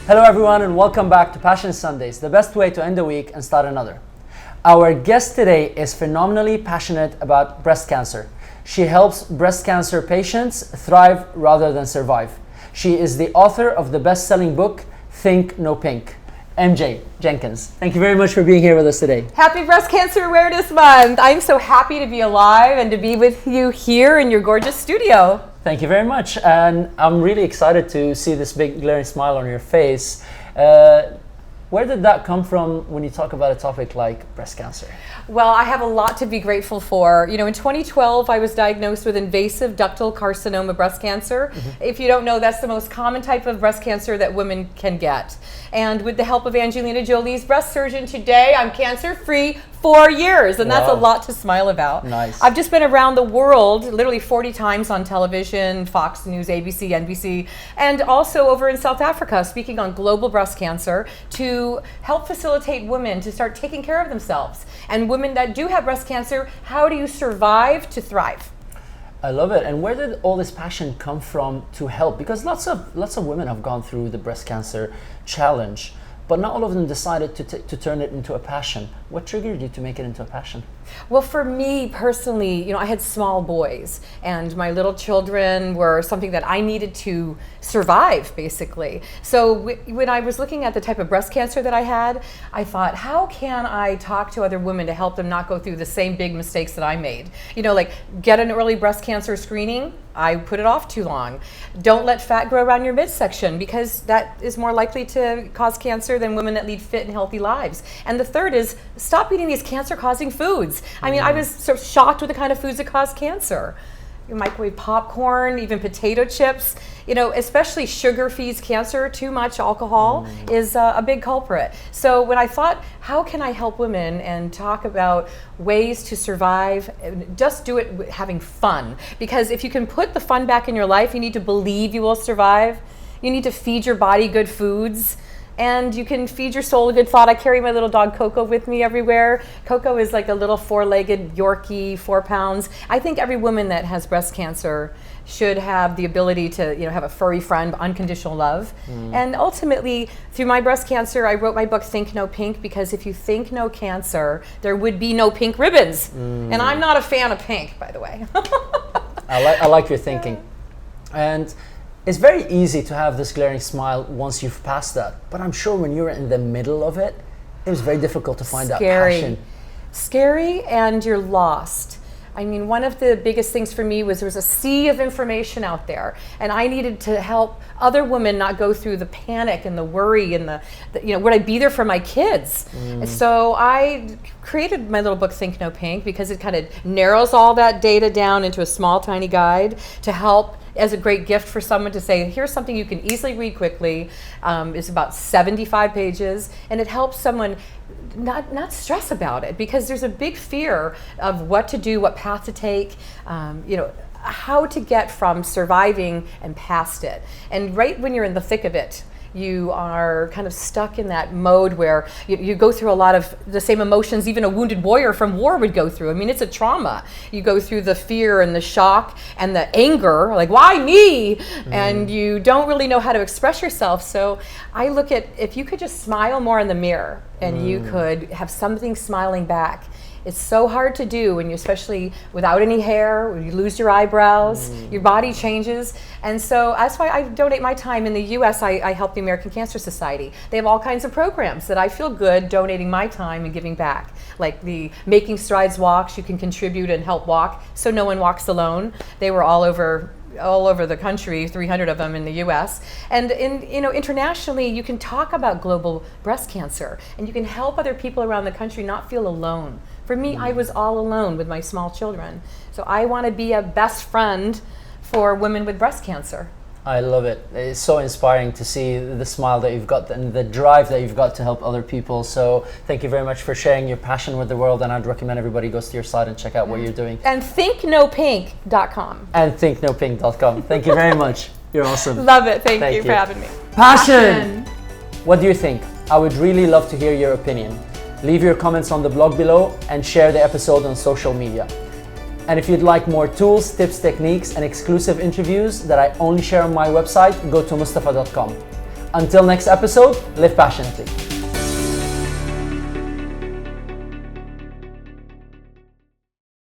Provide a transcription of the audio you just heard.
Hello everyone and welcome back to Passion Sundays, the best way to end the week and start another. Our guest today is phenomenally passionate about breast cancer. She helps breast cancer patients thrive rather than survive. She is the author of the best-selling book, Think No Pink. MJ Jenkins, thank you very much for being here with us today. Happy Breast Cancer Awareness Month. I'm so happy to be alive and to be with you here in your gorgeous studio. Thank you very much. And I'm really excited to see this big glaring smile on your face. Where did that come from when you talk about a topic like breast cancer? Well, I have a lot to be grateful for. You know, in 2012, I was diagnosed with invasive ductal carcinoma breast cancer. If you don't know, that's the most common type of breast cancer that women can get. And with the help of Angelina Jolie's breast surgeon today, I'm cancer-free 4 years, and that's a lot to smile about. Nice. I've just been around the world, literally 40 times on television, Fox News, ABC, NBC, and also over in South Africa, speaking on global breast cancer to help facilitate women to start taking care of themselves. And women that do have breast cancer, how do you survive to thrive? I love it. And where did all this passion come from to help? Because lots of women have gone through the breast cancer challenge, but not all of them decided to turn it into a passion. What triggered you to make it into a passion? Well, for me personally, you know, I had small boys, and my little children were something that I needed to survive, basically. So when I was looking at the type of breast cancer that I had, I thought, how can I talk to other women to help them not go through the same big mistakes that I made? You know, like get an early breast cancer screening. I put it off too long. Don't let fat grow around your midsection, because that is more likely to cause cancer than women that lead fit and healthy lives. And the third is stop eating these cancer-causing foods. I mean, I was so shocked with the kind of foods that cause cancer. Microwave popcorn, even potato chips, you know, especially sugar feeds cancer. Too much alcohol is a big culprit. So when I thought, how can I help women and talk about ways to survive, just do it having fun. Because if you can put the fun back in your life, you need to believe you will survive. You need to feed your body good foods. And you can feed your soul a good thought. I carry my little dog Coco with me everywhere. Coco is like a little 4-legged Yorkie, 4 pounds. I think every woman that has breast cancer should have the ability to, you know, have a furry friend, unconditional love. And ultimately, through my breast cancer, I wrote my book, Think No Pink, because if you think no cancer, there would be no pink ribbons. And I'm not a fan of pink, by the way. I like your thinking. And it's very easy to have this glaring smile once you've passed that. But I'm sure when you're in the middle of it, it was very difficult to find that passion. Scary, and you're lost. I mean, one of the biggest things for me was there was a sea of information out there, and I needed to help other women not go through the panic and the worry and the you know, would I be there for my kids? So I created my little book, Think No Pink, because it kind of narrows all that data down into a small, tiny guide to help as a great gift for someone to say, here's something you can easily read quickly. It's about 75 pages, and it helps someone not stress about it, because there's a big fear of what to do, what path to take, you know, how to get from surviving and past it. And right when you're in the thick of it, you are kind of stuck in that mode where you go through a lot of the same emotions even a wounded warrior from war would go through. I mean, it's a trauma. You go through the fear and the shock and the anger, like, why me? And you don't really know how to express yourself. So I look at, if you could just smile more in the mirror and you could have something smiling back. It's so hard to do when you, especially without any hair, when you lose your eyebrows, your body changes. And so that's why I donate my time. In the US, I help the American Cancer Society. They have all kinds of programs that I feel good donating my time and giving back. Like the Making Strides walks, you can contribute and help walk so no one walks alone. They were all over the country, 300 of them in the US. And internationally, you can talk about global breast cancer, and you can help other people around the country not feel alone. For me, I was all alone with my small children. So I want to be a best friend for women with breast cancer. I love it. It's so inspiring to see the smile that you've got and the drive that you've got to help other people. So thank you very much for sharing your passion with the world, and I'd recommend everybody goes to your site and check out what you're doing. And thinknopink.com. And thinknopink.com. Thank you very much. You're awesome. Love it. Thank you for having me. Passion! What do you think? I would really love to hear your opinion. Leave your comments on the blog below and share the episode on social media. And if you'd like more tools, tips, techniques, and exclusive interviews that I only share on my website, go to Moustafa.com. Until next episode, live passionately.